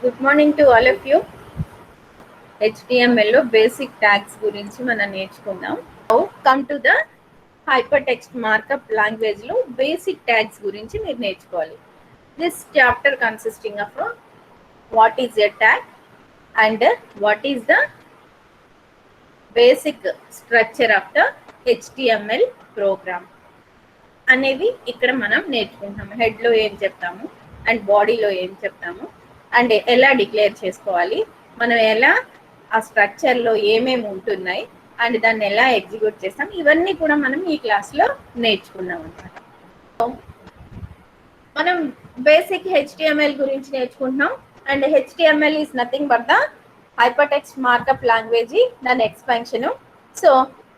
Good morning to all of you. హెచ్టిఎంఎల్లో basic tags గురించి మనం నేర్చుకుందాం. Come to the hyper text markup లాంగ్వేజ్లో బేసిక్ ట్యాగ్స్ గురించి మీరు నేర్చుకోవాలి. This chapter consisting of what is a tag and what is the basic structure of the HTML program అనేవి ఇక్కడ మనం నేర్చుకుంటాము. హెడ్లో ఏం చెప్తాము అండ్ బాడీలో ఏం చెప్తాము అండ్ ఎలా డిక్లేర్ చేసుకోవాలి, మనం ఎలా ఆ స్ట్రక్చర్లో ఏమేమి ఉంటున్నాయి అండ్ దాన్ని ఎలా ఎగ్జిక్యూట్ చేస్తాం, ఇవన్నీ కూడా మనం ఈ క్లాస్లో నేర్చుకున్నాం అనమాట. మనం బేసిక్ హెచ్టిఎంఎల్ గురించి నేర్చుకుంటున్నాం and HTML is nothing but the hyper text markup language దాని ఎక్స్పాన్షన్. సో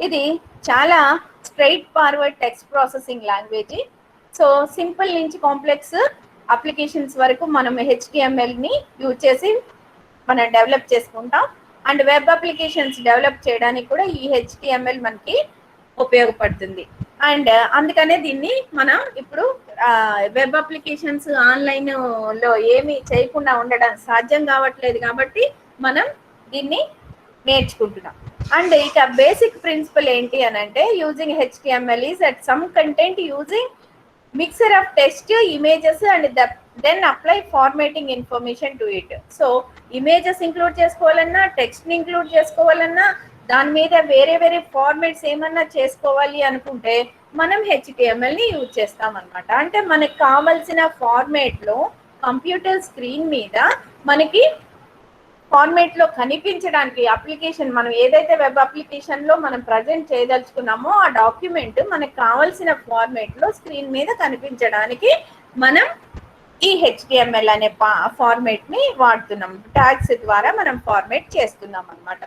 ఇది చాలా straight forward text processing language. So simple నుంచి కాంప్లెక్స్ అప్లికేషన్స్ వరకు మనం హెచ్టిఎంఎల్ని యూజ్ చేసి మనం డెవలప్ చేసుకుంటాం అండ్ వెబ్ అప్లికేషన్స్ డెవలప్ చేయడానికి కూడా ఈ హెచ్టిఎంఎల్ మనకి ఉపయోగపడుతుంది. అండ్ అందుకనే దీన్ని మనం ఇప్పుడు వెబ్ అప్లికేషన్స్ ఆన్లైన్లో ఏమి చేయకుండా ఉండడం సాధ్యం కావట్లేదు కాబట్టి మనం దీన్ని నేర్చుకుంటున్నాం. అండ్ ఇక బేసిక్ ప్రిన్సిపల్ ఏంటి అని అంటే using HTML is at some content using mixer of text images and then apply formatting information to it. So images include చేసుకోవాలన్నా, టెక్స్ట్ని ఇంక్లూడ్ చేసుకోవాలన్నా, దాని మీద వేరే వేరే ఫార్మేట్స్ ఏమన్నా చేసుకోవాలి అనుకుంటే మనం హెచ్టిఎంఎల్ని యూజ్ చేస్తాం అనమాట. అంటే మనకు కావాల్సిన ఫార్మేట్లో కంప్యూటర్ స్క్రీన్ మీద మనకి ఫార్మేట్లో కనిపించడానికి అప్లికేషన్, మనం ఏదైతే వెబ్ అప్లికేషన్లో మనం ప్రజెంట్ చేయదలుచుకున్నామో ఆ డాక్యుమెంట్ మనకు కావాల్సిన ఫార్మేట్లో స్క్రీన్ మీద కనిపించడానికి మనం ఈ హెచ్టిఎంఎల్ అనే ఫార్మేట్ని వాడుతున్నాం. ట్యాగ్స్ ద్వారా మనం ఫార్మేట్ చేస్తున్నాం అనమాట.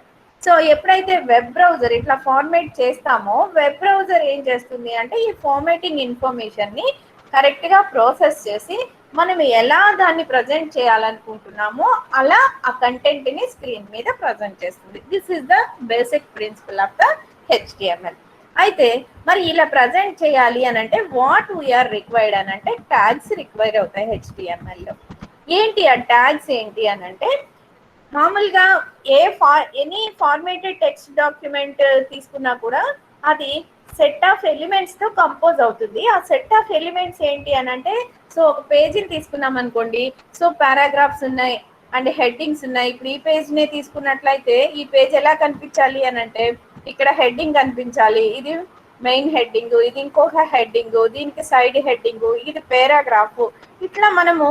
సో ఎప్పుడైతే వెబ్ బ్రౌజర్ ఇట్లా ఫార్మేట్ చేస్తామో వెబ్ బ్రౌజర్ ఏం చేస్తుంది అంటే ఈ ఫార్మేటింగ్ ఇన్ఫర్మేషన్ని కరెక్ట్గా ప్రాసెస్ చేసి మనం ఎలా దాన్ని ప్రజెంట్ చేయాలనుకుంటున్నామో అలా ఆ కంటెంట్ని స్క్రీన్ మీద ప్రజెంట్ చేస్తుంది. This is the basic principle of the HTML. అయితే మరి ఇలా ప్రజెంట్ చేయాలి అని అంటే వాట్ వీఆర్ రిక్వైర్డ్ అని అంటే ట్యాగ్స్ రిక్వైర్ అవుతాయి హెచ్టిఎంఎల్లో. ఏంటి ఆ ట్యాగ్స్ ఏంటి అని అంటే మామూలుగా ఎనీ ఫార్మేటెడ్ టెక్స్ట్ డాక్యుమెంట్ తీసుకున్నా కూడా అది సెట్ ఆఫ్ ఎలిమెంట్స్తో కంపోజ్ అవుతుంది. ఆ సెట్ ఆఫ్ ఎలిమెంట్స్ ఏంటి అని అంటే, సో ఒక పేజీని తీసుకున్నాం అనుకోండి, సో పారాగ్రాఫ్స్ ఉన్నాయి అండ్ హెడ్డింగ్స్ ఉన్నాయి. ఇప్పుడు ఈ పేజ్ని తీసుకున్నట్లయితే ఈ పేజ్ ఎలా కనిపించాలి అని అంటే ఇక్కడ హెడ్డింగ్ కనిపించాలి, ఇది మెయిన్ హెడ్డింగ్, ఇది ఇంకొక హెడ్డింగ్, దీనికి సైడ్ హెడ్డింగ్, ఇది పారాగ్రాఫ్, ఇట్లా మనము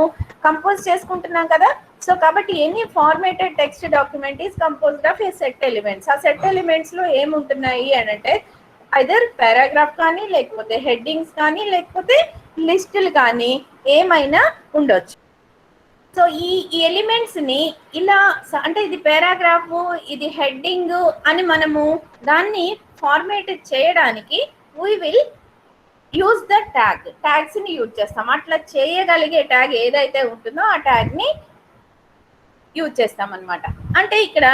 కంపోజ్ చేసుకుంటున్నాం కదా. సో కాబట్టి any formatted text document is composed of A set elements. ఆ సెట్ ఎలిమెంట్స్లో ఏముంటున్నాయి అని అంటే ఐదర్ పారాగ్రాఫ్ కానీ, లేకపోతే హెడ్డింగ్స్ కానీ, లేకపోతే లిస్టులు కానీ ఏమైనా ఉండొచ్చు. సో ఈ ఎలిమెంట్స్ని ఇలా అంటే ఇది పారాగ్రాఫ్, ఇది హెడ్డింగ్ అని మనము దాన్ని ఫార్మేట్ చేయడానికి వీ విల్ యూజ్ ద ట్యాగ్స్ని యూజ్ చేస్తాం. అట్లా చేయగలిగే ట్యాగ్ ఏదైతే ఉంటుందో ఆ ట్యాగ్ని యూజ్ చేస్తాం అనమాట. అంటే ఇక్కడ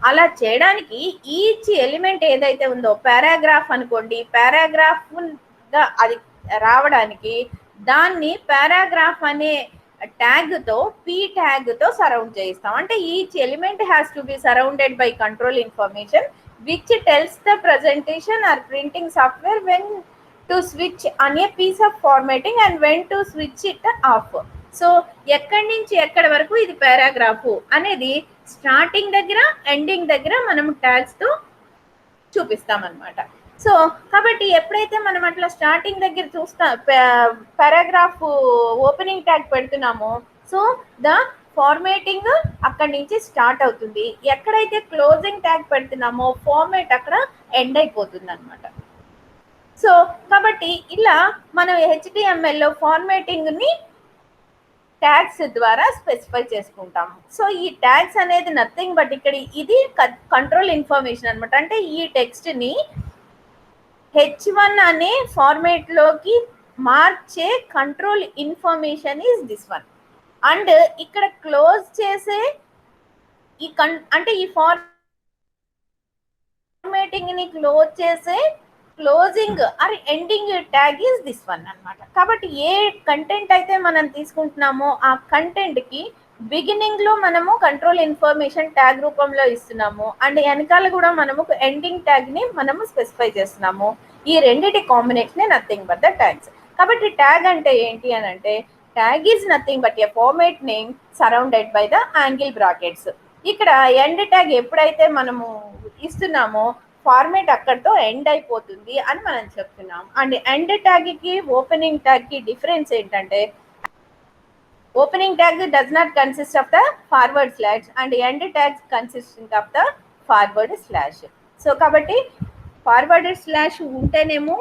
అలా చేయడానికి ఈచ్ ఎలిమెంట్ ఏదైతే ఉందో, పారాగ్రాఫ్ అనుకోండి, పారాగ్రాఫ్గా అది రావడానికి దాన్ని పారాగ్రాఫ్ అనే ట్యాగ్తో పీ ట్యాగ్తో సరౌండ్ చేయిస్తాం. అంటే each element has to be surrounded by control information which tells the presentation or printing software when to switch అనే piece of formatting and when to switch it off. So ఎక్కడి నుంచి ఎక్కడి వరకు ఇది paragraph అనేది starting దగ్గర ending దగ్గర మనం ట్యాగ్స్తో చూపిస్తామన్నమాట. సో కాబట్టి ఎప్పుడైతే మనం అట్లా స్టార్టింగ్ దగ్గర పారాగ్రాఫ్ ఓపెనింగ్ ట్యాగ్ పెడుతున్నామో సో ద ఫార్మేటింగ్ అక్కడి నుంచి స్టార్ట్ అవుతుంది. ఎక్కడైతే క్లోజింగ్ ట్యాగ్ పెడుతున్నామో ఫార్మేట్ అక్కడ ఎండ్ అయిపోతుంది అనమాట. సో కాబట్టి ఇలా మనం హెచ్టిఎంఎల్లో ఫార్మేటింగ్ని ట్యాగ్స్ ద్వారా స్పెసిఫై చేసుకుంటాము. సో ఈ ట్యాగ్స్ అనేది నథింగ్ బట్ ఇక్కడ ఇది కంట్రోల్ ఇన్ఫర్మేషన్ అనమాట. అంటే ఈ టెక్స్ట్ని H1 అనే ఫార్మేట్లోకి మార్చే control information is this one. And ఇక్కడ క్లోజ్ చేసే ఈ అంటే ఈ ఫార్మేటింగ్ని క్లోజ్ చేసే closing or ending tag is this one అనమాట. కాబట్టి ఏ కంటెంట్ అయితే మనం తీసుకుంటున్నామో ఆ కంటెంట్కి బిగినింగ్ లో మనము కంట్రోల్ ఇన్ఫర్మేషన్ ట్యాగ్ రూపంలో ఇస్తున్నాము అండ్ వెనకాల కూడా మనము ఎండింగ్ ట్యాగ్ ని మనము స్పెసిఫై చేస్తున్నాము. ఈ రెండిటి combination nothing but the tags. కాబట్టి ట్యాగ్ అంటే ఏంటి అని అంటే tag is nothing but a format name surrounded by the angle brackets. ఇక్కడ ఎండ్ ట్యాగ్ ఎప్పుడైతే మనము ఇస్తున్నామో ఫార్మేట్ అక్కడితో ఎండ్ అయిపోతుంది అని మనం చెప్తున్నాం. అండ్ ఎండ్ ట్యాగ్ కి ఓపెనింగ్ ట్యాగ్ కి డిఫరెన్స్ ఏంటంటే opening tag does not consist of the forward slash and end tag consisting of the forward slash. So కాబట్టి ఫార్వర్డ్ స్లాష్ ఉంటేనేమో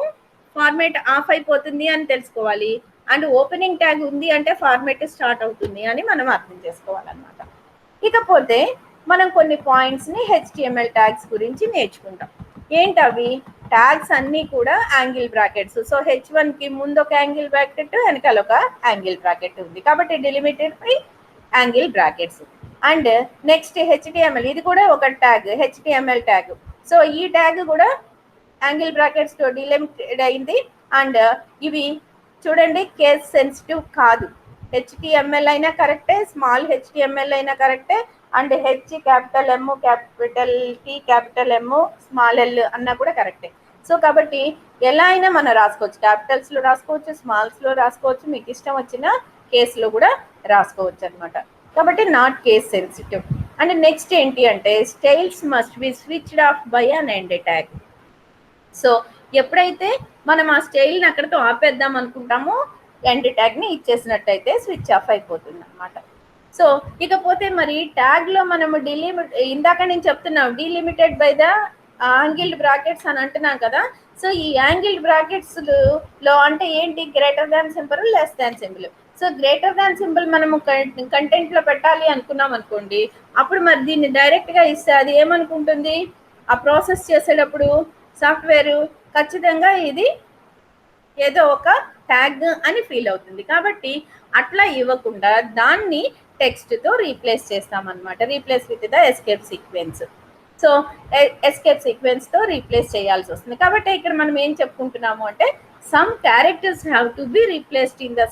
ఫార్మేట్ ఆఫ్ అయిపోతుంది అని తెలుసుకోవాలి, అండ్ ఓపెనింగ్ ట్యాగ్ ఉంది అంటే ఫార్మేట్ స్టార్ట్ అవుతుంది అని మనం అర్థం చేసుకోవాలన్నమాట. ఇకపోతే మనం కొన్ని పాయింట్స్ని HTML ట్యాగ్స్ గురించి నేర్చుకుంటాం. ఏంటవి? ట్యాగ్స్ అన్నీ కూడా యాంగిల్ బ్రాకెట్స్. సో H1 కి ముందు ఒక యాంగిల్ బ్రాకెట్, వెనకాల ఒక యాంగిల్ బ్రాకెట్ ఉంది కాబట్టి delimited by angle brackets. And next HTML, ఇది కూడా ఒక ట్యాగ్, HTML ట్యాగ్. సో ఈ ట్యాగ్ కూడా యాంగిల్ బ్రాకెట్స్ తో డిలిమిటెడ్ అయింది. అండ్ ఇవి చూడండి కేస్ సెన్సిటివ్ కాదు. HTML అయినా కరెక్టే, స్మాల్ HTML అయినా కరెక్టే, and H capital M capital T capital M small L అన్నా కూడా కరెక్టే. సో కాబట్టి ఎలా అయినా మనం రాసుకోవచ్చు, క్యాపిటల్స్ లో రాసుకోవచ్చు, స్మాల్స్ లో రాసుకోవచ్చు, మీకు ఇష్టం వచ్చిన కేసులో కూడా రాసుకోవచ్చు అనమాట. కాబట్టి not case sensitive. And next ఏంటి అంటే styles must be switched off by an end tag. So ఎప్పుడైతే మనం ఆ స్టైల్ని అక్కడితో ఆపేద్దాం అనుకుంటామో ఎండ్ ట్యాగ్ని ఇచ్చేసినట్టయితే స్విచ్ ఆఫ్ అయిపోతుంది అనమాట. సో ఇకపోతే మరి ట్యాగ్ లో మనము ఇందాక నేను చెప్తున్నాం డిలిమిటెడ్ బై ద యాంగిల్డ్ బ్రాకెట్స్ అని అంటున్నాం కదా. సో ఈ యాంగిల్డ్ బ్రాకెట్స్ లో అంటే ఏంటి? Greater than symbol, less than symbol. So greater than symbol మనము కంటెంట్ లో పెట్టాలి అనుకున్నాం అనుకోండి, అప్పుడు మరి దీన్ని డైరెక్ట్ గా ఇస్తే అది ఏమనుకుంటుంది? ఆ ప్రాసెస్ చేసేటప్పుడు సాఫ్ట్వేర్ ఖచ్చితంగా ఇది ఏదో ఒక ట్యాగ్ అని ఫీల్ అవుతుంది. కాబట్టి అట్లా ఇవ్వకుండా దాన్ని టెక్స్ట్ తో రీప్లేస్ చేస్తామన్నమాట. Replace with the escape sequence. So escape sequence తో రీప్లేస్ చేయాల్సి వస్తుంది. కాబట్టి ఇక్కడ మనం ఏం చెప్పుకుంటున్నాము అంటే some characters have to be replaced in the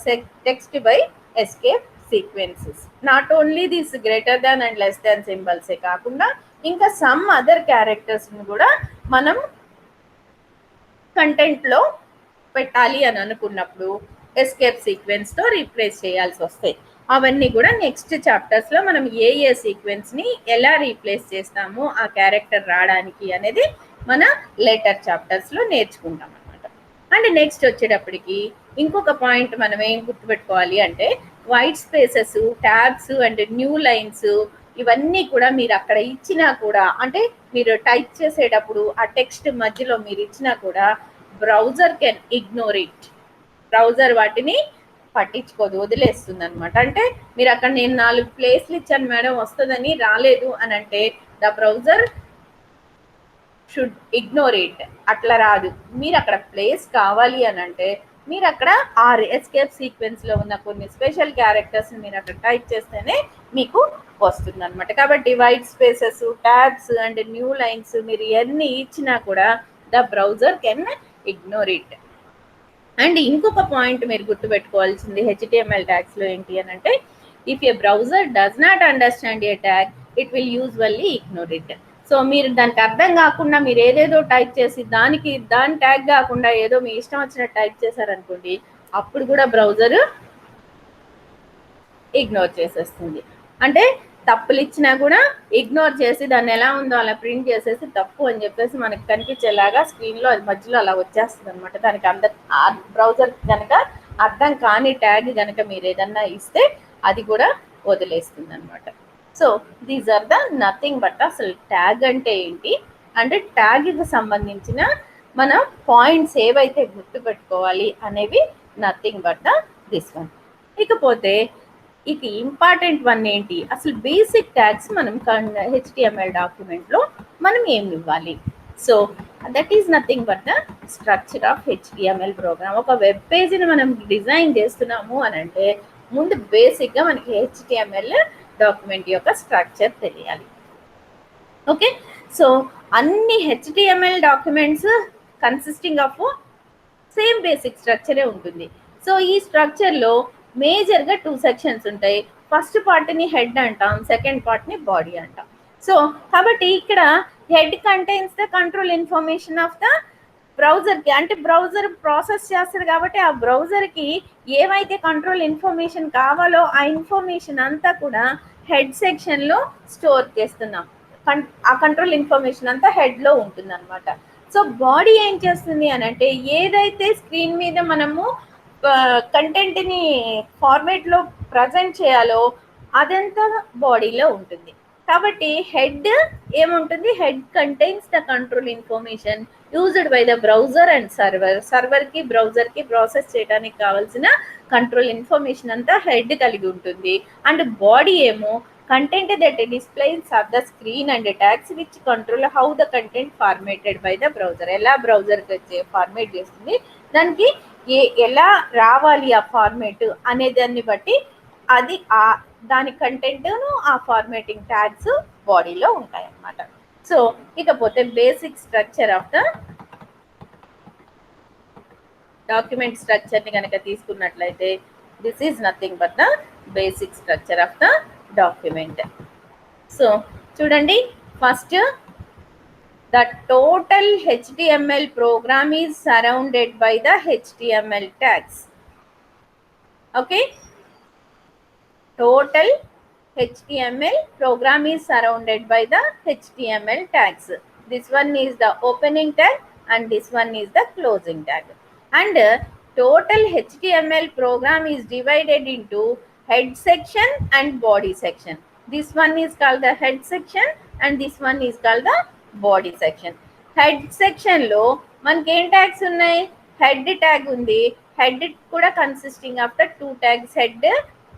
text by escape sequences. Not only this greater than and less than సింబల్సే కాకుండా ఇంకా సమ్ అదర్ క్యారెక్టర్స్ కూడా మనం కంటెంట్ లో పెట్టాలి అని అనుకున్నప్పుడు ఎస్కేప్ సీక్వెన్స్ తో రీప్లేస్ చేయాల్సి వస్తాయి. అవన్నీ కూడా నెక్స్ట్ చాప్టర్స్ లో మనం ఏ సీక్వెన్స్ ని ఎలా రీప్లేస్ చేస్తాము ఆ క్యారెక్టర్ రావడానికి అనేది మన లేటర్ చాప్టర్స్ లో నేర్చుకుంటాం అనమాట. అండ్ నెక్స్ట్ వచ్చేటప్పటికి ఇంకొక పాయింట్ మనం ఏం గుర్తుపెట్టుకోవాలి అంటే white spaces, tabs and new lines ఇవన్నీ కూడా మీరు అక్కడ ఇచ్చినా కూడా, అంటే మీరు టైప్ చేసేటప్పుడు ఆ టెక్స్ట్ మధ్యలో మీరు ఇచ్చినా కూడా browser can ignore it. Browser వాటిని పట్టించుకోదు, వదిలేస్తుంది అనమాట. అంటే మీరు అక్కడ నేను 4 ప్లేస్లు ఇచ్చాను మేడం వస్తుందని రాలేదు అని అంటే the browser should ignore it. అట్లా రాదు. మీరు అక్కడ ప్లేస్ కావాలి అని అంటే మీరు అక్కడ ఆ ఎస్కేప్ సీక్వెన్స్ లో ఉన్న కొన్ని స్పెషల్ క్యారెక్టర్స్ మీరు అక్కడ టైప్ చేస్తేనే మీకు వస్తుంది అనమాట. కాబట్టి white spaces, tabs and new lines మీరు ఎన్ని ఇచ్చినా కూడా the browser can ignore it. And ఇంకొక పాయింట్ మీరు గుర్తుపెట్టుకోవాల్సింది HTML ట్యాగ్స్ లో ఏంటి అని అంటే if A browser does not understand A tag it will usually ignore it. So మీరు దానికి అర్థం కాకుండా మీరు ఏదేదో టైప్ చేసి దాని ట్యాగ్ కాకుండా ఏదో మీ ఇష్టం వచ్చినట్టు టైప్ చేశారనుకోండి, అప్పుడు కూడా బ్రౌజర్ ఇగ్నోర్ చేసేస్తుంది. అంటే తప్పులు ఇచ్చినా కూడా ఇగ్నోర్ చేసి దాన్ని ఎలా ఉందో అలా ప్రింట్ చేసేసి తప్పు అని చెప్పేసి మనకి కనిపించేలాగా స్క్రీన్లో మధ్యలో అలా వచ్చేస్తుంది అనమాట. దానికి బ్రౌజర్ కనుక అర్థం కాని ట్యాగ్ కనుక మీరు ఏదన్నా ఇస్తే అది కూడా వదిలేస్తుంది అనమాట. So these are the nothing but అసలు ట్యాగ్ అంటే ఏంటి అంటే ట్యాగ్కి సంబంధించిన మన పాయింట్స్ ఏవైతే గుర్తుపెట్టుకోవాలి అనేవి నథింగ్ బట్ దిస్ వన్. ఇకపోతే ఇక ఇంపార్టెంట్ వన్ ఏంటి, అసలు బేసిక్ ట్యాగ్స్ మనం HTML డాక్యుమెంట్లో మనం ఏమి ఇవ్వాలి. So that is nothing but the structure of HTML program. ఒక వెబ్ పేజీని మనం డిజైన్ చేస్తున్నాము అని అంటే ముందు బేసిక్గా మనకి HTML డాక్యుమెంట్ యొక్క స్ట్రక్చర్ తెలియాలి. ఓకే, సో అన్ని HTML documents consisting of same basic స్ట్రక్చరే ఉంటుంది. సో ఈ స్ట్రక్చర్లో మేజర్గా 2 సెక్షన్స్ ఉంటాయి. ఫస్ట్ పార్ట్ని హెడ్ అంటాం, సెకండ్ పార్ట్ని బాడీ అంటాం. సో కాబట్టి ఇక్కడ head contains the control information of the బ్రౌజర్కి, అంటే బ్రౌజర్ ప్రాసెస్ చేస్తుంది కాబట్టి ఆ బ్రౌజర్కి ఏవైతే కంట్రోల్ ఇన్ఫర్మేషన్ కావాలో ఆ ఇన్ఫర్మేషన్ అంతా కూడా హెడ్ సెక్షన్లో స్టోర్ చేస్తున్నాం. ఆ కంట్రోల్ ఇన్ఫర్మేషన్ అంతా హెడ్లో ఉంటుంది అనమాట. సో బాడీ ఏం చేస్తుంది అని అంటే ఏదైతే స్క్రీన్ మీద మనము కంటెంట్ని ఫార్మేట్లో ప్రజెంట్ చేయాలో అదంతా బాడీలో ఉంటుంది. కాబట్టి హెడ్ ఏముంటుంది, head contains the control information used by the browser and server. సర్వర్కి బ్రౌజర్కి ప్రాసెస్ చేయడానికి కావాల్సిన కంట్రోల్ ఇన్ఫర్మేషన్ అంతా హెడ్ కలిగి ఉంటుంది. అండ్ బాడీ ఏమో content that displays of the screen and tags which control how the content formatted by the browser. ఎలా బ్రౌజర్కి ఫార్మేట్ చేస్తుంది, దానికి ఎలా రావాలి ఆ ఫార్మేట్ అనే దాన్ని బట్టి అది దాని కంటెంట్ను ఆ ఫార్మేటింగ్ ట్యాగ్స్ బాడీలో ఉంటాయి అన్నమాట. సో ఇకపోతే basic structure of the document స్ట్రక్చర్ని కనుక తీసుకున్నట్లయితే this is nothing but the basic structure of the document. So చూడండి, first the total HTML program is surrounded by the HTML tags. Okay, total HTML program is surrounded by the HTML tags. This one is the opening tag and this one is the closing tag. And total HTML program is divided into head section and body section. This one is called the head section and this one is called the body section. Head సెక్షన్లో మనకి ఏం tags ఉన్నాయి, head tag ఉంది. Head కూడా consisting of the 2 tags, head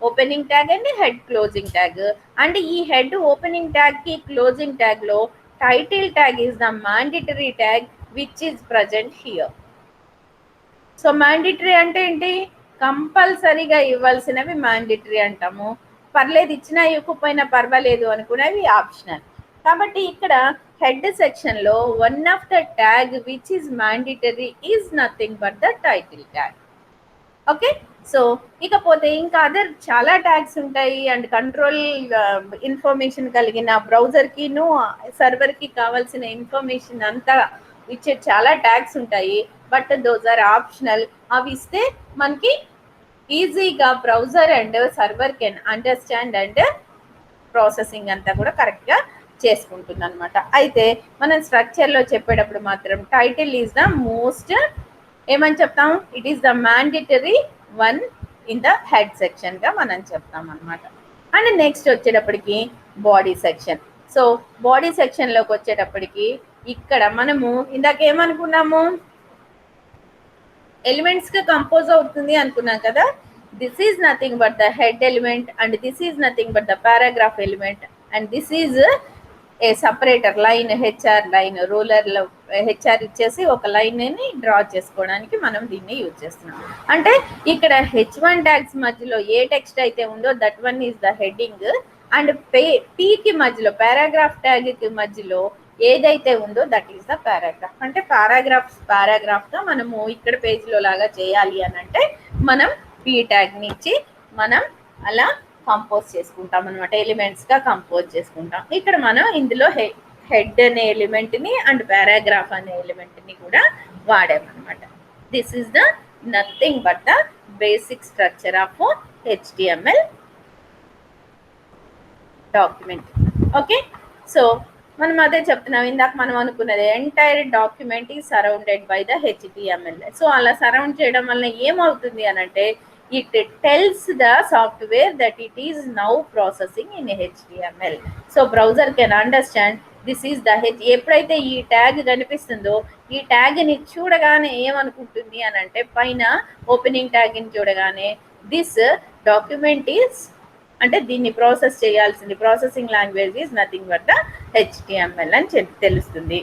opening tag and head closing tag. And ఈ head opening ట్యాగ్కి closing ట్యాగ్లో title tag is the mandatory tag which is present here. So mandatory అంటే ఏంటి, కంపల్సరీగా ఇవ్వాల్సినవి mandatory అంటాము. పర్లేదు ఇచ్చినా ఇవ్వకపోయినా పర్వాలేదు అనుకునేవి ఆప్షనల్. కాబట్టి ఇక్కడ హెడ్ సెక్షన్లో one of the tag which is mandatory is nothing but the title tag. Okay, so ఇకపోతే ఇంకా అదర్ చాలా ట్యాగ్స్ ఉంటాయి అండ్ కంట్రోల్ ఇన్ఫర్మేషన్ కలిగిన బ్రౌజర్కిను సర్వర్కి కావాల్సిన ఇన్ఫర్మేషన్ అంతా ఇచ్చే చాలా ట్యాగ్స్ ఉంటాయి. But those are optional. అవి ఇస్తే మనకి ఈజీగా browser and server can understand and processing అంతా కూడా కరెక్ట్గా చేసుకుంటుంది అనమాట. అయితే మనం స్ట్రక్చర్లో చెప్పేటప్పుడు మాత్రం టైటిల్ ఈజ్ ద మోస్ట్, ఏమని చెప్తాం, it is the mandatory one in the head సెక్షన్గా మనం చెప్తాం అనమాట. అండ్ నెక్స్ట్ వచ్చేటప్పటికి బాడీ సెక్షన్. సో బాడీ సెక్షన్లోకి వచ్చేటప్పటికి ఇక్కడ మనము ఇందాక ఏమనుకున్నాము, ఎలిమెంట్స్గా కంపోజ్ అవుతుంది అనుకున్నాం కదా. This is nothing but the head element and this is nothing but the paragraph element and this is a separator line, HR line. రూలర్లో హెచ్ఆర్ ఇచ్చేసి ఒక లైన్ని డ్రా చేసుకోవడానికి మనం దీన్ని యూజ్ చేస్తున్నాం. అంటే ఇక్కడ H1 ట్యాగ్స్ మధ్యలో ఏ టెక్స్ట్ అయితే ఉందో that one is the heading. And పీకి మధ్యలో పారాగ్రాఫ్ ట్యాగ్కి మధ్యలో ఏదైతే ఉందో దట్ ఈస్ ద పారాగ్రాఫ్. అంటే పారాగ్రాఫ్గా మనము ఇక్కడ పేజ్లో లాగా చేయాలి అని అంటే మనం పీ ట్యాగ్ని ఇచ్చి మనం అలా కంపోజ్ చేసుకుంటాం అనమాట, ఎలిమెంట్స్గా కంపోజ్ చేసుకుంటాం. ఇక్కడ మనం ఇందులో హెడ్ అనే ఎలిమెంట్ని అండ్ పారాగ్రాఫ్ అనే ఎలిమెంట్ని కూడా వాడామన్నమాట. This is the nothing but the basic structure of HTML document. Okay, so మనం అదే చెప్తున్నాం, ఇందాక మనం అనుకున్నది ఎంటైర్ డాక్యుమెంట్ ఈ surrounded by the HTML. So అలా సరౌండ్ చేయడం వల్ల ఏమవుతుంది అని అంటే it tells the software that it is now processing in HTML. So browser can understand this is the ఎప్పుడైతే ఈ ట్యాగ్ కనిపిస్తుందో ఈ ట్యాగ్ని చూడగానే ఏమనుకుంటుంది అని అంటే పైన ఓపెనింగ్ ట్యాగ్ని చూడగానే దిస్ డాక్యుమెంట్ ఈజ్, అంటే దీన్ని ప్రాసెస్ చేయాల్సింది, processing language is nothing but the HTML అని తెలుస్తుంది.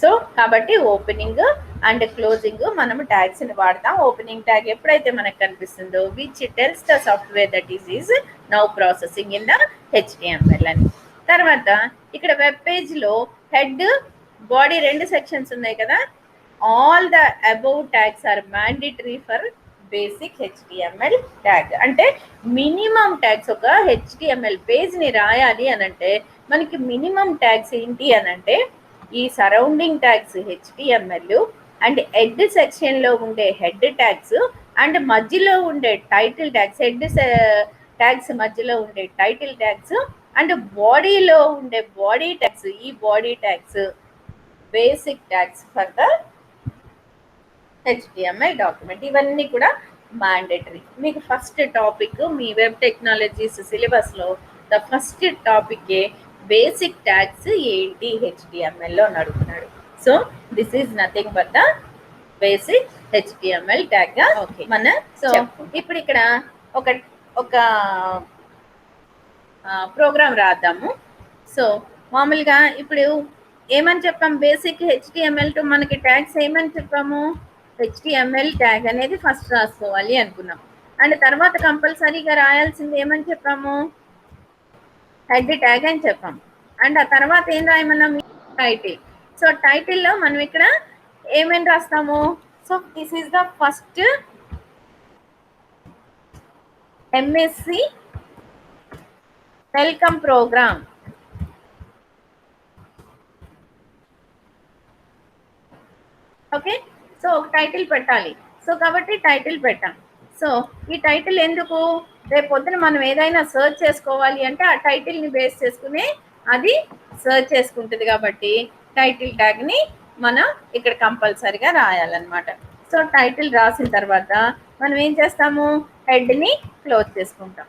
సో కాబట్టి ఓపెనింగ్ అండ్ క్లోజింగ్ మనము ట్యాగ్స్ని వాడతాం. ఓపెనింగ్ ట్యాగ్ ఎప్పుడైతే మనకు కనిపిస్తుందో which tells the software that is now processing in the HTML అని. తర్వాత ఇక్కడ వెబ్ పేజ్లో హెడ్ బాడీ 2 సెక్షన్స్ ఉన్నాయి కదా. All the above tags are mandatory for basic HTML tag. అంటే మినిమం ట్యాగ్స్, ఒక హెచ్టిఎంఎల్ పేజ్ని రాయాలి అని అంటే మనకి మినిమం ట్యాగ్స్ ఏంటి అని అంటే ఈ surrounding tags HTML and head సెక్షన్లో ఉండే హెడ్ ట్యాగ్స్ అండ్ మధ్యలో ఉండే టైటిల్ ట్యాగ్స్, హెడ్ ట్యాగ్స్ మధ్యలో ఉండే టైటిల్ ట్యాగ్స్ అండ్ బాడీలో ఉండే బాడీ ట్యాగ్స్, ఈ body tags basic tags for the HTML document. ఇవన్నీ కూడా మ్యాండేటరీ. మీకు ఫస్ట్ టాపిక్ మీ వెబ్ టెక్నాలజీస్ సిలబస్లో the first topic basic tags ఏంటి హెచ్టిఎంఎల్లో అని అడుగుతున్నాడు. So this is nothing but the basic HTML tag గా మన. సో ఇప్పుడు ఇక్కడ ఒక ఒక ప్రోగ్రామ్ రాద్దాము. సో మామూలుగా ఇప్పుడు ఏమని చెప్పాం, బేసిక్ హెచ్టిఎంఎల్ టు మనకి ట్యాగ్స్ ఏమని చెప్పాము, హెచ్టిఎంఎల్ ట్యాగ్ అనేది ఫస్ట్ రాసుకోవాలి అనుకున్నాం. అండ్ తర్వాత కంపల్సరీగా రాయాల్సింది ఏమని చెప్పాము, హెడ్ ట్యాగ్ అని చెప్పాము. అండ్ ఆ తర్వాత ఏం రాయమన్నాం, టైటిల్. సో టైటిల్లో మనం ఇక్కడ ఏమేమి రాస్తాము, so this is the first MSc welcome program. Okay, so ఒక టైటిల్ పెట్టాలి. సో కాబట్టి టైటిల్ పెట్టాం. సో ఈ టైటిల్ ఎందుకు, రేపు పొద్దున మనం ఏదైనా సర్చ్ చేసుకోవాలి అంటే ఆ టైటిల్ని బేస్ చేసుకుని అది సర్చ్ చేసుకుంటుంది. కాబట్టి టైటిల్ ట్యాగ్ని మనం ఇక్కడ కంపల్సరీగా రాయాలన్నమాట. సో టైటిల్ రాసిన తర్వాత మనం ఏం చేస్తాము, హెడ్ని క్లోజ్ చేసుకుంటాం.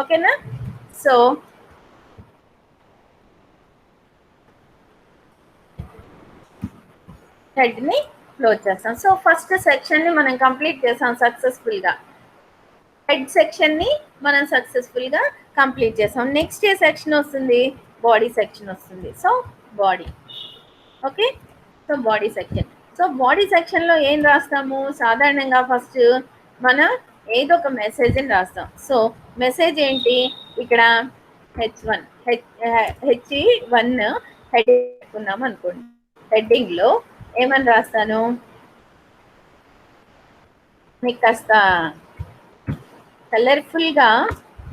ఓకేనా. సో హెడ్ని క్లోజ్ చేస్తాం. సో ఫస్ట్ సెక్షన్ని మనం కంప్లీట్ చేసాం సక్సెస్ఫుల్గా. హెడ్ సెక్షన్ని మనం సక్సెస్ఫుల్గా కంప్లీట్ చేసాం. నెక్స్ట్ ఏ సెక్షన్ వస్తుంది, బాడీ సెక్షన్ వస్తుంది. So body. Okay, so body section. So body సెక్షన్లో ఏం రాస్తాము, సాధారణంగా ఫస్ట్ మనం ఏదో ఒక మెసేజ్ని రాస్తాం. సో మెసేజ్ ఏంటి, ఇక్కడ H1 హెడ్ పెట్టుకున్నాం అనుకోండి. హెడ్డింగ్లో ఏమని రాస్తాను, మీకు కాస్త కలర్ఫుల్గా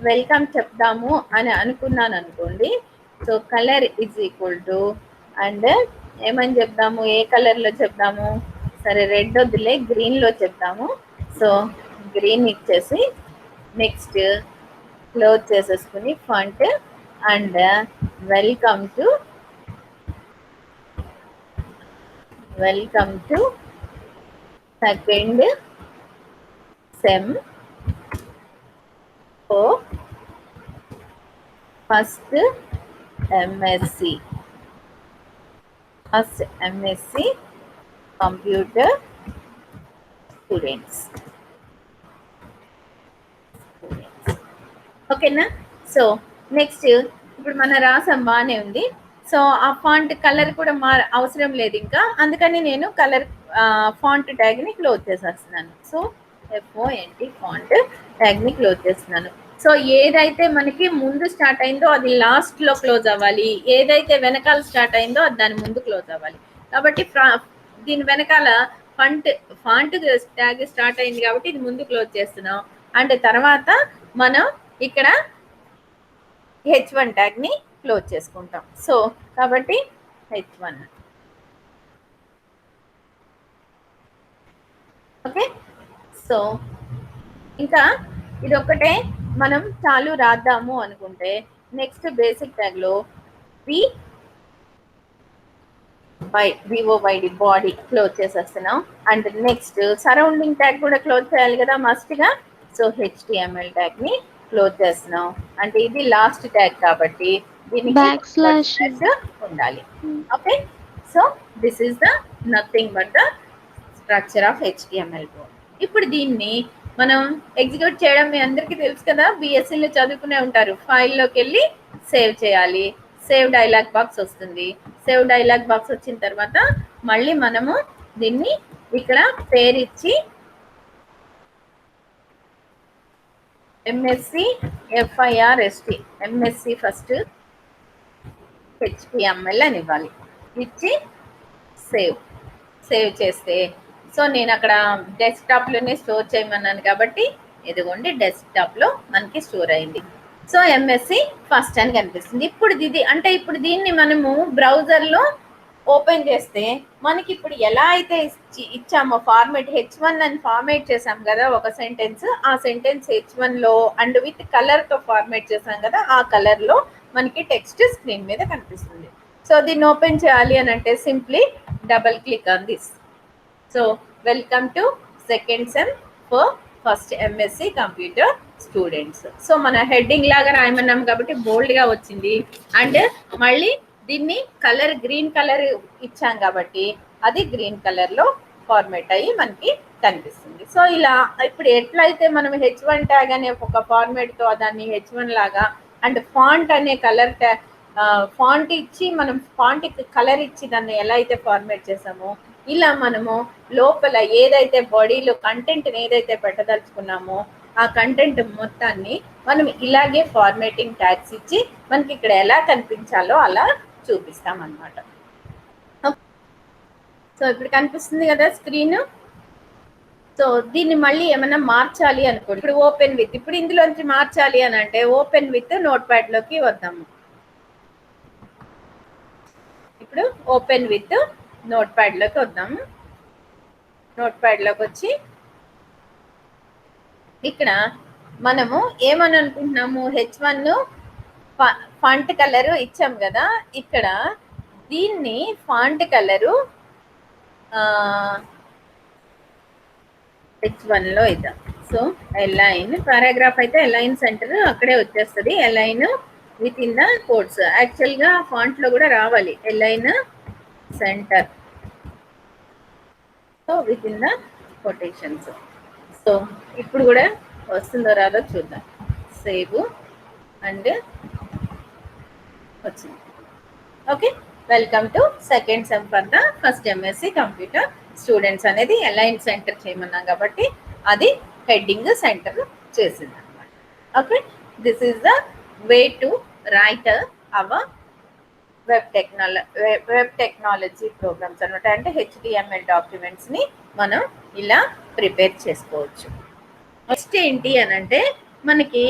వెల్కమ్ చెప్దాము అని అనుకున్నాను అనుకోండి. So colour is equal to and ఏమని చెప్దాము, ఏ కలర్లో చెప్దాము, సరే రెడ్ వద్దులే గ్రీన్లో చెప్దాము. సో గ్రీన్ ఇచ్చేసి నెక్స్ట్ క్లోజ్ చేసేసుకుని font and welcome to second sem o first MSc computer students. ఓకేనా. సో నెక్స్ట్ ఇప్పుడు మన రాసం బాగానే ఉంది. సో ఆ ఫాంట్ కలర్ కూడా అవసరం లేదు ఇంకా, అందుకని నేను కలర్ ఫాంట్ ట్యాగ్ని క్లోజ్ చేసేస్తున్నాను. సో FONT ఫాంట్ ట్యాగ్ని క్లోజ్ చేస్తున్నాను. సో ఏదైతే మనకి ముందు స్టార్ట్ అయిందో అది లాస్ట్లో క్లోజ్ అవ్వాలి, ఏదైతే వెనకాల స్టార్ట్ అయిందో అది దాని ముందు క్లోజ్ అవ్వాలి. కాబట్టి దీని వెనకాల ఫాంట్ ట్యాగ్ స్టార్ట్ అయింది కాబట్టి ఇది ముందు క్లోజ్ చేస్తున్నాం. అండ్ తర్వాత మనం ఇక్కడ H1 ట్యాగ్ని క్లోజ్ చేసుకుంటాం. సో కాబట్టి H1. ఓకే, సో ఇంకా ఇది ఒక్కటే మనం చాలు రాద్దాము అనుకుంటే నెక్స్ట్ బేసిక్ ట్యాగ్లో VOYD బాడీ క్లోజ్ చేసేస్తున్నాం. అండ్ నెక్స్ట్ సరౌండింగ్ ట్యాగ్ కూడా క్లోజ్ చేయాలి కదా మస్ట్గా. సో HTML ట్యాగ్ని క్లోజ్ చేస్తున్నాం. అంటే ఇది లాస్ట్ ట్యాగ్ కాబట్టి దీనికి ఉండాలి. Okay, so this is the nothing but the structure of HTML code. ఇప్పుడు దీన్ని మనం ఎగ్జిక్యూట్ చేయడం మీ అందరికీ తెలుసు కదా, BScలో చదువుకునే ఉంటారు. ఫైల్లోకి వెళ్ళి సేవ్ చేయాలి. సేవ్ డైలాగ్ బాక్స్ వస్తుంది. సేవ్ డైలాగ్ బాక్స్ వచ్చిన తర్వాత మళ్ళీ మనము దీన్ని ఇక్కడ పేరు ఇచ్చి MSc FIRST MSc first HTML అని ఇవ్వాలి. ఇచ్చి సేవ్ చేస్తే సో నేను అక్కడ డెస్క్టాప్లోనే స్టోర్ చేయమన్నాను కాబట్టి ఇదిగోండి డెస్క్టాప్లో మనకి స్టోర్ అయింది. సో ఎంఎస్సి ఫస్ట్ అని కనిపిస్తుంది. ఇప్పుడు ఇది అంటే ఇప్పుడు దీన్ని మనము బ్రౌజర్లో ఓపెన్ చేస్తే మనకి ఇప్పుడు ఎలా అయితే ఇచ్చామో ఫార్మేట్ H1 అని ఫార్మేట్ చేసాం కదా ఒక సెంటెన్స్, ఆ సెంటెన్స్ H1లో అండ్ విత్ కలర్తో ఫార్మేట్ చేసాం కదా, ఆ కలర్లో మనకి టెక్స్ట్ స్క్రీన్ మీద కనిపిస్తుంది. సో దీన్ని ఓపెన్ చేయాలి అని అంటే simply double click on this. So welcome to second sem for first MSc computer students. So మన హెడ్డింగ్ లాగా రాయమన్నాం కాబట్టి బోల్డ్గా వచ్చింది. అండ్ మళ్ళీ దీన్ని కలర్ గ్రీన్ కలర్ ఇచ్చాం కాబట్టి అది గ్రీన్ కలర్లో ఫార్మేట్ అయ్యి మనకి కనిపిస్తుంది. సో ఇలా ఇప్పుడు ఎట్లయితే మనం H1 ట్యాగ్ అనే ఒక ఫార్మేట్తో దాన్ని H1 లాగా అండ్ ఫాంట్ అనే కలర్ ఫాంట్ ఇచ్చి మనం ఫాంట్కి కలర్ ఇచ్చి దాన్ని ఎలా అయితే ఫార్మేట్ చేసామో ఇలా మనము లోపల ఏదైతే బాడీలో కంటెంట్ని ఏదైతే పెట్టదలుచుకున్నామో ఆ కంటెంట్ మొత్తాన్ని మనం ఇలాగే ఫార్మేటింగ్ ట్యాగ్స్ ఇచ్చి మనకి ఇక్కడ ఎలా కనిపించాలో అలా చూపిస్తాం అన్నమాట. సో ఇప్పుడు కనిపిస్తుంది కదా స్క్రీన్. సో దీన్ని మళ్ళీ ఏమైనా మార్చాలి అనుకోండి, ఇప్పుడు ఓపెన్ విత్, ఇప్పుడు ఇందులోంచి మార్చాలి అని అంటే ఓపెన్ విత్ నోట్ ప్యాడ్లోకి వద్దాము. ఇప్పుడు ఓపెన్ విత్ నోట్ ప్యాడ్లోకి వద్దాము. నోట్ ప్యాడ్లోకి వచ్చి ఇక్కడ మనము ఏమని అనుకుంటున్నాము, H1 ఫాంట్ కలరు ఇచ్చాం కదా, ఇక్కడ దీన్ని ఫాంట్ కలరు H1లో ఇద్దాం. సో ఎలైన్ పారాగ్రాఫ్ అయితే ఎలైన్ సెంటర్ అక్కడే వచ్చేస్తుంది, align with in the codes. యాక్చువల్గా ఫాంట్లో కూడా రావాలి align centre, so with in the quotations. సో ఇప్పుడు కూడా వస్తుందో రాదో చూద్దాం. సేవ్ అండ్ వచ్చింది. Okay, welcome to second sem for the first MSc computer students అనేది అలైన్ సెంటర్ చేయమన్నాం కాబట్టి అది హెడ్డింగ్ సెంటర్ చేసింది అనమాట. Okay, this is the way to write our web technology programs అనమాట. అంటే HTML డాక్యుమెంట్స్ని మనం ఇలా ప్రిపేర్ చేసుకోవచ్చు. నెక్స్ట్ ఏంటి అని అంటే మనకి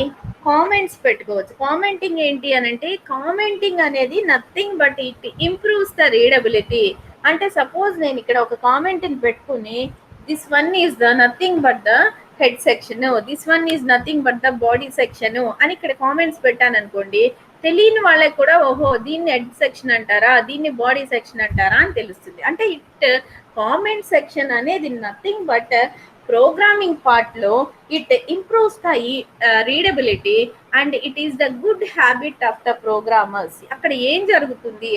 కామెంట్స్ పెట్టుకోవచ్చు. కామెంటింగ్ ఏంటి అని అంటే కామెంటింగ్ అనేది nothing but it improves the readability. అంటే సపోజ్ నేను ఇక్కడ ఒక కామెంట్ని పెట్టుకుని this one is the nothing but the head section, this one is nothing but the body section అని ఇక్కడ కామెంట్స్ పెట్టాను అనుకోండి, తెలియని వాళ్ళకి కూడా ఓహో దీన్ని హెడ్ సెక్షన్ అంటారా, దీన్ని బాడీ సెక్షన్ అంటారా అని తెలుస్తుంది. అంటే ఇట్ కామెంట్ సెక్షన్ అనేది నథింగ్ బట్ ప్రోగ్రామింగ్ పార్ట్లో it improves the readability and it is the good habit of the programmers. అక్కడ ఏం జరుగుతుంది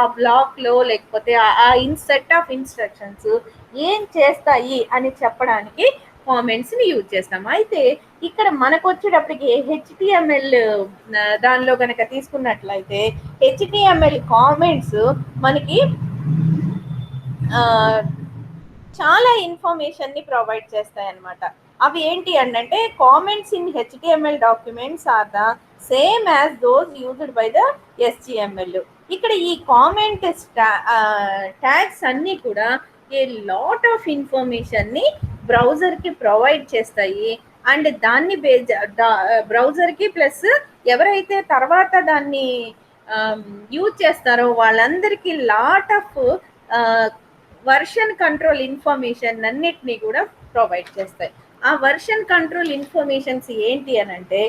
ఆ బ్లాక్లో లేకపోతే ఆ సెట్ ఆఫ్ ఇన్స్ట్రక్షన్స్ ఏం చేస్తాయి అని చెప్పడానికి కామెంట్స్ని యూజ్ చేస్తాం. అయితే ఇక్కడ మనకు వచ్చేటప్పటికి HTML దానిలో కనుక తీసుకున్నట్లయితే HTML కామెంట్స్ మనకి చాలా ఇన్ఫర్మేషన్ని ప్రొవైడ్ చేస్తాయి అన్నమాట. అవి ఏంటి అంటే comments in HTML documents are the same as those used by the HTML. ఇక్కడ ఈ కామెంట్ ట్యాగ్స్ అన్నీ కూడా ఏ లాట్ ఆఫ్ ఇన్ఫర్మేషన్ని బ్రౌజర్కి ప్రొవైడ్ చేస్తాయి. అండ్ దాన్ని బ్రౌజర్కి ప్లస్ ఎవరైతే తర్వాత దాన్ని యూజ్ చేస్తారో వాళ్ళందరికీ lot of version control information అన్నిటినీ కూడా ప్రొవైడ్ చేస్తాయి. ఆ వర్షన్ కంట్రోల్ ఇన్ఫర్మేషన్స్ ఏంటి అని అంటే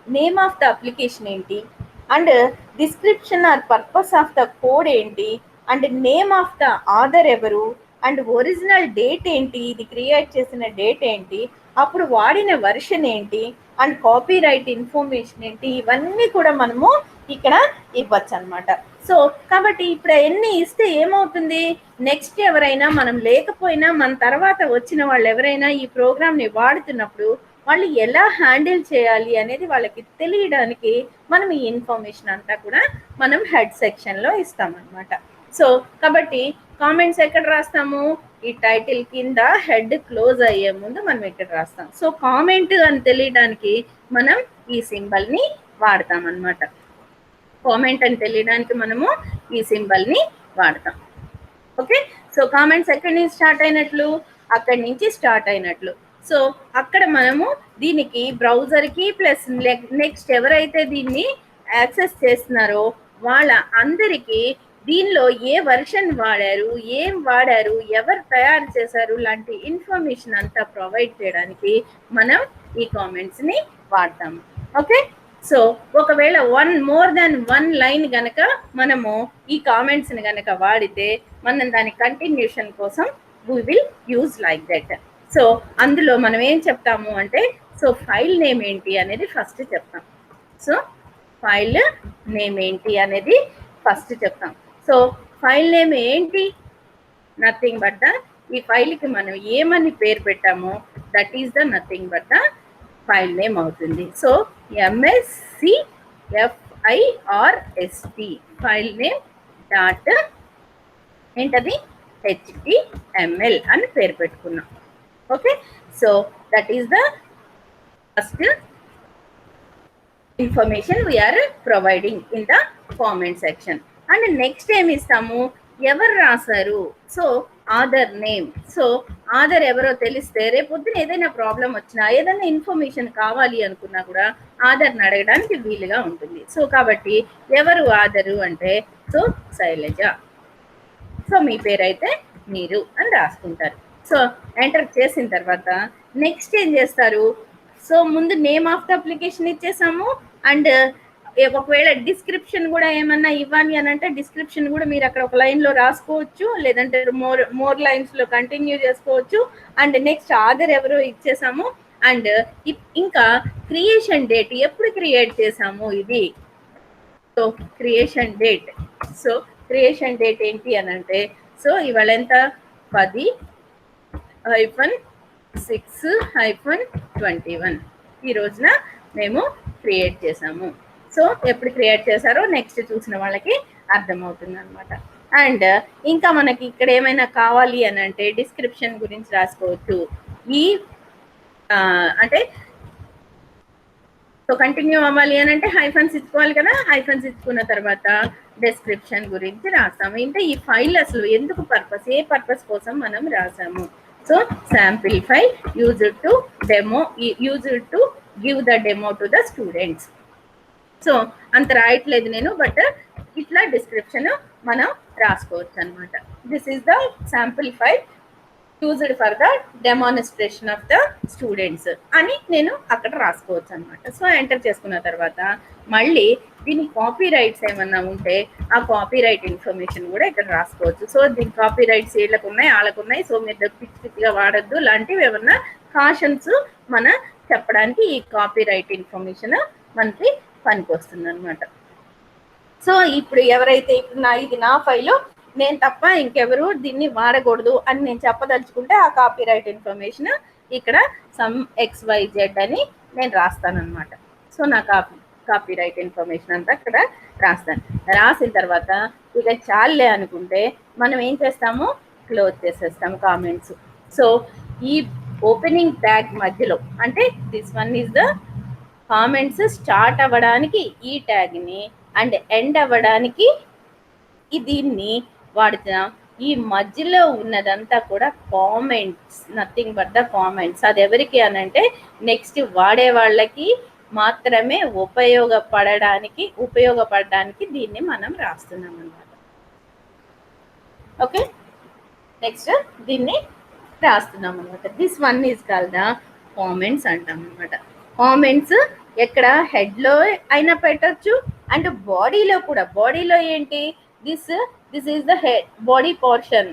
నేమ్ ఆఫ్ ద అప్లికేషన్ ఏంటి, and description or purpose of the code ఏంటి, and name of the author ఎవరు, అండ్ ఒరిజినల్ డేట్ ఏంటి, ఇది క్రియేట్ చేసిన డేట్ ఏంటి, అప్పుడు వాడిన వర్షన్ ఏంటి, అండ్ కాపీ రైట్ ఇన్ఫర్మేషన్ ఏంటి, ఇవన్నీ కూడా మనము ఇక్కడ ఇవ్వచ్చు అనమాట. సో కాబట్టి ఇప్పుడు ఎన్ని ఇస్తే ఏమవుతుంది, నెక్స్ట్ ఎవరైనా మనం లేకపోయినా మన తర్వాత వచ్చిన వాళ్ళు ఎవరైనా ఈ ప్రోగ్రామ్ని వాడుతున్నప్పుడు వాళ్ళు ఎలా హ్యాండిల్ చేయాలి అనేది వాళ్ళకి తెలియడానికి మనం ఈ ఇన్ఫర్మేషన్ అంతా కూడా మనం హెడ్ సెక్షన్లో ఇస్తామన్నమాట. సో కాబట్టి కామెంట్స్ ఎక్కడ రాస్తాము, ఈ టైటిల్ కింద హెడ్ క్లోజ్ అయ్యే ముందు మనం ఇక్కడ రాస్తాం. సో కామెంట్ అని తెలియడానికి మనం ఈ సింబల్ని వాడతాం అన్నమాట. కామెంట్ అని తెలియడానికి మనము ఈ సింబల్ని వాడతాం. ఓకే, సో కామెంట్స్ ఎక్కడి నుంచి స్టార్ట్ అయినట్లు, అక్కడి నుంచి స్టార్ట్ అయినట్లు. సో అక్కడ మనము దీనికి బ్రౌజర్కి ప్లస్ నెక్స్ట్ ఎవరైతే దీన్ని యాక్సెస్ చేస్తున్నారో వాళ్ళ అందరికీ దీనిలో ఏ వర్షన్ వాడారు, ఏం వాడారు, ఎవరు తయారు చేశారు లాంటి ఇన్ఫర్మేషన్ అంతా ప్రొవైడ్ చేయడానికి మనం ఈ కామెంట్స్ని వాడతాము. ఓకే, సో ఒకవేళ మోర్ దాన్ 1 లైన్ గనక మనము ఈ కామెంట్స్ని గనక వాడితే మనం దాని కంటిన్యూషన్ కోసం we will use like that. So అందులో మనం ఏం చెప్తాము అంటే, సో ఫైల్ నేమ్ ఏంటి అనేది ఫస్ట్ చెప్తాం. సో ఫైల్ నేమ్ ఏంటి అనేది ఫస్ట్ చెప్తాం. సో ఫైల్ నేమ్ ఏంటి, నథింగ్ బట్ ద, ఈ ఫైల్కి మనం ఏమని పేరు పెట్టామో that is the nothing but the file name అవుతుంది. So MSCFIRST file name dot ఏంటది HTML అని పేరు పెట్టుకున్నాం. Okay, so that is the first information we're providing in the comment section. And next ఏమి ఇస్తాము, ఎవరు రాశారు, so author name. So author ఎవరో తెలిస్తే రేపొద్దున ఏదైనా ప్రాబ్లం వచ్చినా ఏదైనా ఇన్ఫర్మేషన్ కావాలి అనుకున్నా కూడా ఆథర్ని అడగడానికి వీలుగా ఉంటుంది. సో కాబట్టి ఎవరు ఆథరు అంటే, సో శైలజ. సో మీ పేరైతే మీరు అని రాసుకుంటారు. సో ఎంటర్ చేసిన తర్వాత నెక్స్ట్ ఏం చేస్తారు, సో ముందు నేమ్ ఆఫ్ ద అప్లికేషన్ ఇచ్చేసాము. అండ్ ఒకవేళ డిస్క్రిప్షన్ కూడా ఏమన్నా ఇవ్వాలి అని అంటే డిస్క్రిప్షన్ కూడా మీరు అక్కడ ఒక లైన్లో రాసుకోవచ్చు, లేదంటే మోర్ లైన్స్లో కంటిన్యూ చేసుకోవచ్చు. అండ్ నెక్స్ట్ ఆథర్ ఎవరో ఇచ్చేసాము. అండ్ ఇంకా క్రియేషన్ డేట్, ఎప్పుడు క్రియేట్ చేసాము ఇది, so creation date. So creation date ఏంటి అని అంటే, సో ఇవాళ ఎంత, 10-6-21 ఈ రోజున మేము క్రియేట్ చేసాము. సో ఎప్పుడు క్రియేట్ చేశారో నెక్స్ట్ చూసిన వాళ్ళకి అర్థమవుతుంది అనమాట. అండ్ ఇంకా మనకి ఇక్కడ ఏమైనా కావాలి అని అంటే డిస్క్రిప్షన్ గురించి రాసుకోవచ్చు. ఈ అంటే సో కంటిన్యూ అవ్వాలి అని అంటే హైఫన్స్ ఇచ్చుకోవాలి కదా, హైఫన్స్ ఇచ్చుకున్న తర్వాత డిస్క్రిప్షన్ గురించి రాస్తాము. అంటే ఈ ఫైల్ అసలు ఎందుకు పర్పస్, ఏ పర్పస్ కోసం మనం రాసాము. So sample file used to give the demo to the students. So అంత రాయట్లేదు నేను, బట్ ఇట్లా డిస్క్రిప్షన్ మనం రాసుకోవచ్చు అనమాట. This is the sample file used for the demonstration of the students అని నేను అక్కడ రాసుకోవచ్చు అనమాట. సో ఎంటర్ చేసుకున్న తర్వాత మళ్ళీ దీని కాపీ రైట్స్ ఏమన్నా ఉంటే ఆ కాపీ రైట్ ఇన్ఫర్మేషన్ కూడా ఇక్కడ రాసుకోవచ్చు. సో దీని కాపీ రైట్స్ వీళ్ళకు ఉన్నాయి, వాళ్ళకు ఉన్నాయి, సో మీరు పిచ్చిగా వాడద్దు లాంటివి ఏమన్నా కాషన్స్ మన చెప్పడానికి ఈ కాపీ రైట్ ఇన్ఫర్మేషన్ మనకి పనికి వస్తుంది అనమాట. సో ఇప్పుడు ఎవరైతే ఇప్పుడు ఇది నా ఫైలు, నేను తప్ప ఇంకెవరు దీన్ని వాడకూడదు అని నేను చెప్పదలుచుకుంటే ఆ కాపీ రైట్ ఇన్ఫర్మేషన్ ఇక్కడ సమ్ XYZ అని నేను రాస్తాను అనమాట. సో నా కాపీ రైట్ ఇన్ఫర్మేషన్ అంతా ఇక్కడ రాస్తాను. రాసిన తర్వాత ఇక చాలే అనుకుంటే మనం ఏం చేస్తాము, క్లోజ్ చేసేస్తాము కామెంట్స్. సో ఈ ఓపెనింగ్ ట్యాగ్ మధ్యలో అంటే this one is the comments start అవ్వడానికి ఈ ట్యాగ్ని అండ్ ఎండ్ అవ్వడానికి దీన్ని వాడుతున్నాం. ఈ మధ్యలో ఉన్నదంతా కూడా comments, nothing but the comments. అది ఎవరికి అని అంటే నెక్స్ట్ వాడే వాళ్ళకి మాత్రమే ఉపయోగపడడానికి దీన్ని మనం రాస్తున్నాం అన్నమాట. ఓకే, నెక్స్ట్ దీన్ని రాస్తున్నాం అనమాట. This one is called the comments అంటాం అనమాట. కామెంట్స్ ఎక్కడ హెడ్లో అయినా పెట్టచ్చు అండ్ బాడీలో కూడా. బాడీలో ఏంటి, this is the body portion,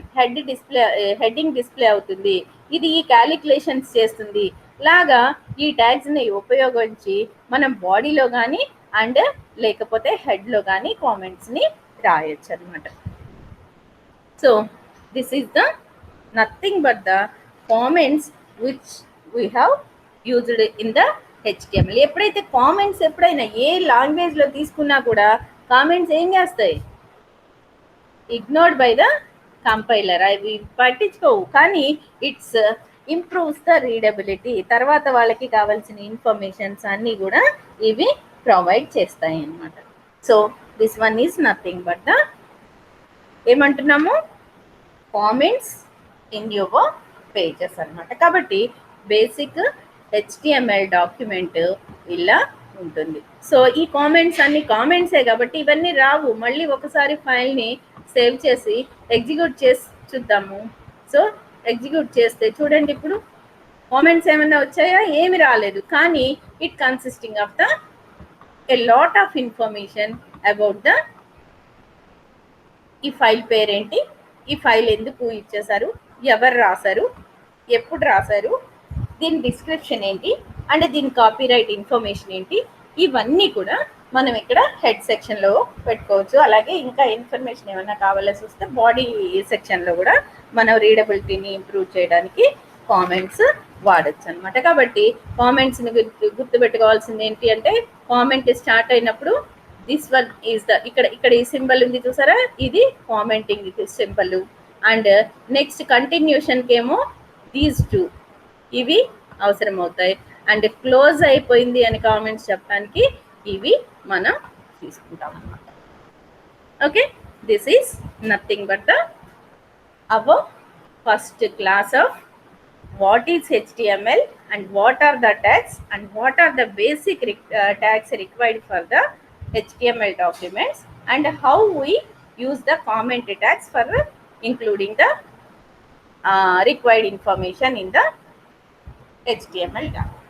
heading display అవుతుంది. ఇది ఈ క్యాలిక్యులేషన్స్ చేస్తుంది లాగా ఈ ట్యాగ్స్ని ఉపయోగించి మనం బాడీలో కానీ అండ్ లేకపోతే హెడ్లో కానీ కామెంట్స్ని రాయొచ్చు అనమాట. So this is the nothing but the comments which we have used in the HTML. ఎప్పుడైతే కామెంట్స్ ఎప్పుడైనా ఏ లాంగ్వేజ్లో తీసుకున్నా కూడా కామెంట్స్ ఏం చేస్తాయి, ఇగ్నోర్డ్ బై ద కంపైలర్. అవి పట్టించుకోవు, కానీ ఇట్స్ ఇంప్రూవ్స్ ద రీడబిలిటీ. తర్వాత వాళ్ళకి కావాల్సిన ఇన్ఫర్మేషన్స్ అన్నీ కూడా ఇవి ప్రొవైడ్ చేస్తాయి అన్నమాట. So this one is nothing but the ఏమంటున్నాము, కామెంట్స్ ఇన్ యువర్ పేజెస్ అన్నమాట. కాబట్టి బేసిక్ హెచ్టిఎంఎల్ డాక్యుమెంట్ ఇలా ఉంటుంది. సో ఈ కామెంట్స్ అన్ని కామెంట్సే కాబట్టి ఇవన్నీ రావు. మళ్ళీ ఒకసారి ఫైల్ని సేవ్ చేసి ఎగ్జిక్యూట్ చేసి చూద్దాము. సో ఎగ్జిక్యూట్ చేస్తే చూడండి, ఇప్పుడు కామెంట్స్ ఏమైనా వచ్చాయా? ఏమి రాలేదు. కానీ it consisting of the a lot of information about the ఈ ఫైల్ పేరేంటి, ఈ ఫైల్ ఎందుకు ఇచ్చేసారు, ఎవరు రాశారు, ఎప్పుడు రాశారు, దీని డిస్క్రిప్షన్ ఏంటి, అండ్ దీని కాపీరైట్ ఇన్ఫర్మేషన్ ఏంటి, ఇవన్నీ కూడా మనం ఇక్కడ హెడ్ సెక్షన్లో పెట్టుకోవచ్చు. అలాగే ఇంకా ఇన్ఫర్మేషన్ ఏమైనా కావాల్సి వస్తే బాడీ సెక్షన్లో కూడా మనం రీడబిలిటీని ఇంప్రూవ్ చేయడానికి కామెంట్స్ వాడచ్చు అనమాట. కాబట్టి కామెంట్స్ని గుర్తుపెట్టుకోవాల్సింది ఏంటి అంటే, కామెంట్ స్టార్ట్ అయినప్పుడు దిస్ వన్ ఈజ్ ద ఇక్కడ ఈ సింబల్ ఉంది చూసారా, ఇది కామెంటింగ్ సింబల్. అండ్ నెక్స్ట్ కంటిన్యూషన్కి ఏమో దీస్ టూ ఇవి అవసరం అవుతాయి. అండ్ క్లోజ్ అయిపోయింది అని కామెంట్స్ చెప్పడానికి ఇవి మనం తీసుకుంటాం అన్నమాట. Okay, this is nothing but the our first class of what is HTML and what are the tags and what are the basic tags required for the HTML documents and how we use the comment tags for including the required information in the HTML document.